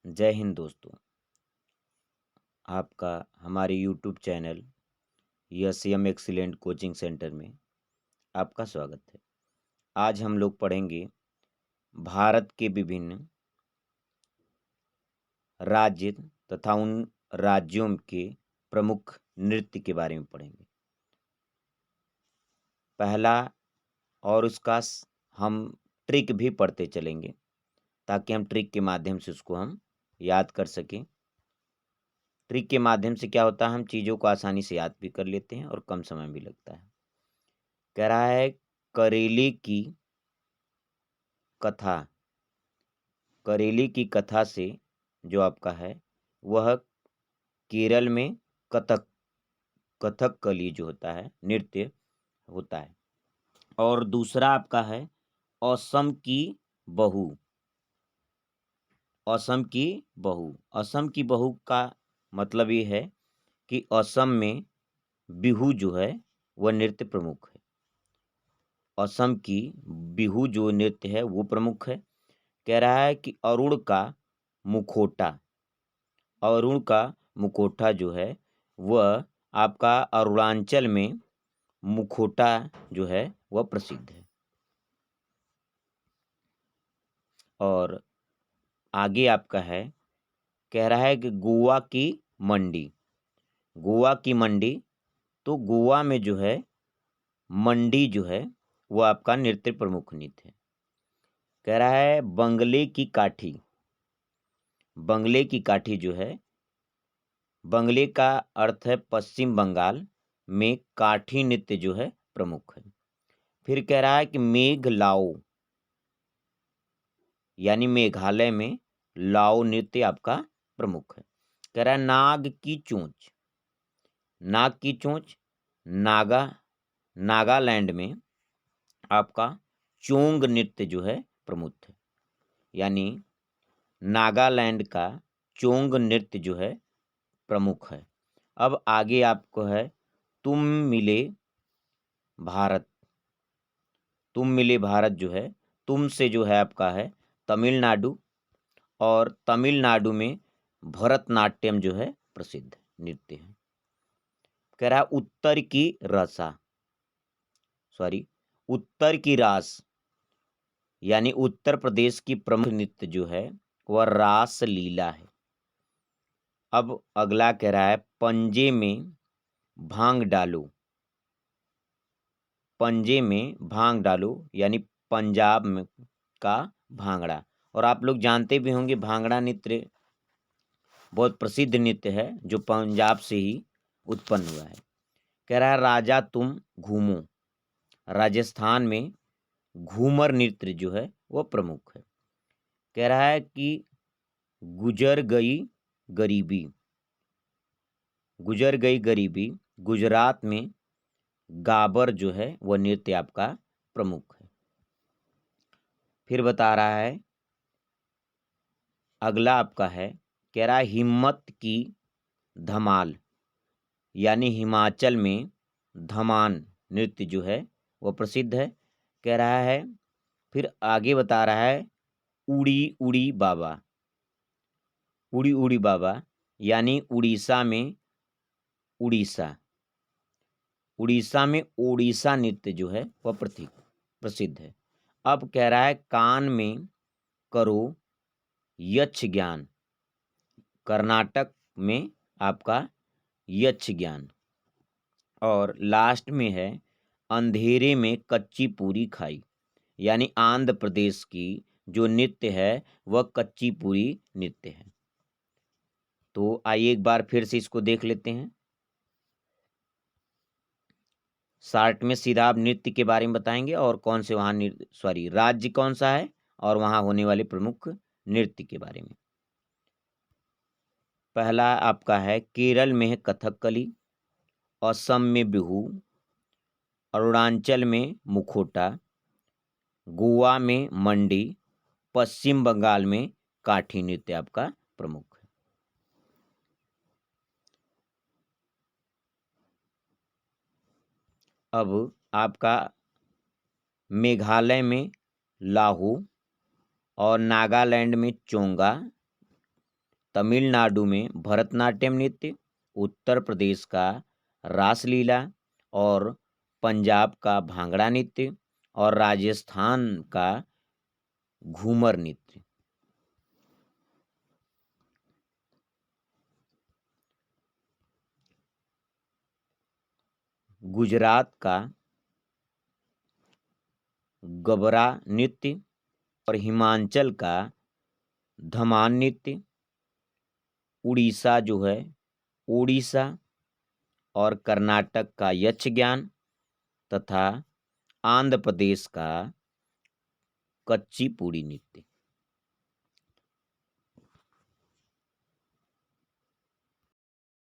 जय हिंद दोस्तों। आपका हमारे YouTube channel yes excellent coaching centre में आपका स्वागत है। आज हम लोग पढ़ेंगे भारत के विभिन्न राज्य तथा उन राज्यों के प्रमुख नृत्य के बारे में पढ़ेंगे। पहला और उसका हम ट्रिक भी पढ़ते चलेंगे ताकि हम ट्रिक के माध्यम से उसको हम याद कर सकें। ट्रिक के माध्यम से क्या होता है, हम चीज़ों को आसानी से याद भी कर लेते हैं और कम समय भी लगता है। कह रहा है करेले की कथा। करेले की कथा से जो आपका है वह केरल में कथकली जो होता है नृत्य होता है। और दूसरा आपका है असम की बहू। असम की बहू। असम की बहू का मतलब ये है कि असम में बिहू जो है वह नृत्य प्रमुख है। असम की बिहू जो नृत्य है वो प्रमुख है। कह रहा है कि अरुण का मुखौटा जो है वह आपका अरुणाचल में मुखौटा जो है वह प्रसिद्ध है। और आगे आपका है, कह रहा है कि गोवा की मंडी। गोवा की मंडी, तो गोवा में जो है मंडी जो है वो आपका नृत्य प्रमुख नृत्य है। कह रहा है बंगले की काठी। बंगले की काठी जो है, बंगले का अर्थ है पश्चिम बंगाल में काठी नृत्य जो है प्रमुख है। फिर कह रहा है कि मेघ लाओ, यानी मेघालय में लाओ नृत्य आपका प्रमुख है। कह रहा है नाग की चोंच। नाग की चोंच नागालैंड में आपका चोंग नृत्य जो है प्रमुख है, यानी नागालैंड का चोंग नृत्य जो है प्रमुख है। अब आगे आपको है तुम मिले भारत। तुम मिले भारत जो है, तुम से जो है आपका है तमिलनाडु, और तमिलनाडु में भरतनाट्यम जो है प्रसिद्ध नृत्य है। कह रहा है उत्तर की रास, यानी उत्तर प्रदेश की प्रमुख नृत्य जो है वह रास लीला है। अब अगला कह रहा है पंजे में भांग डालो। पंजे में भांग डालो, यानी पंजाब में का भांगड़ा। और आप लोग जानते भी होंगे भांगड़ा नृत्य बहुत प्रसिद्ध नृत्य है जो पंजाब से ही उत्पन्न हुआ है। कह रहा है राजा तुम घूमो। राजस्थान में घूमर नृत्य जो है वह प्रमुख है। कह रहा है कि गुजर गई गरीबी। गुजर गई गरीबी, गुजरात में गाबर जो है वह नृत्य आपका प्रमुख है। फिर बता रहा है, अगला आपका है, कह रहा है हिम्मत की धमाल, यानी हिमाचल में धमान नृत्य जो है वह प्रसिद्ध है। कह रहा है, फिर आगे बता रहा है उड़ी उड़ी बाबा। उड़ी उड़ी बाबा, यानी उड़ीसा में उड़ीसा उड़ीसा में ओडिशा नृत्य जो है वह प्रसिद्ध है। अब कह रहा है कान में करो यक्ष ज्ञान। कर्नाटक में आपका यक्ष ज्ञान। और लास्ट में है अंधेरे में कच्ची पूरी खाई, यानी आंध्र प्रदेश की जो नृत्य है वह कच्ची पूरी नृत्य है। तो आइए एक बार फिर से इसको देख लेते हैं। शार्ट में सीधा आप नृत्य के बारे में बताएंगे और कौन से वहाँ राज्य कौन सा है और वहाँ होने वाले प्रमुख नृत्य के बारे में। पहला आपका है केरल में है कथकली, असम में बिहू, अरुणाचल में मुखौटा, गोवा में मंडी, पश्चिम बंगाल में काठी नृत्य आपका प्रमुख है। अब आपका मेघालय में लाहू और नागालैंड में चोंगा, तमिलनाडु में भरतनाट्यम नृत्य, उत्तर प्रदेश का रासलीला और पंजाब का भांगड़ा नृत्य और राजस्थान का घूमर नृत्य। गुजरात का गबरा नृत्य और हिमाचल का धमान नृत्य, उड़ीसा जो है ओडिशा और कर्नाटक का यक्षगान तथा आंध्र प्रदेश का कच्ची पूड़ी नृत्य।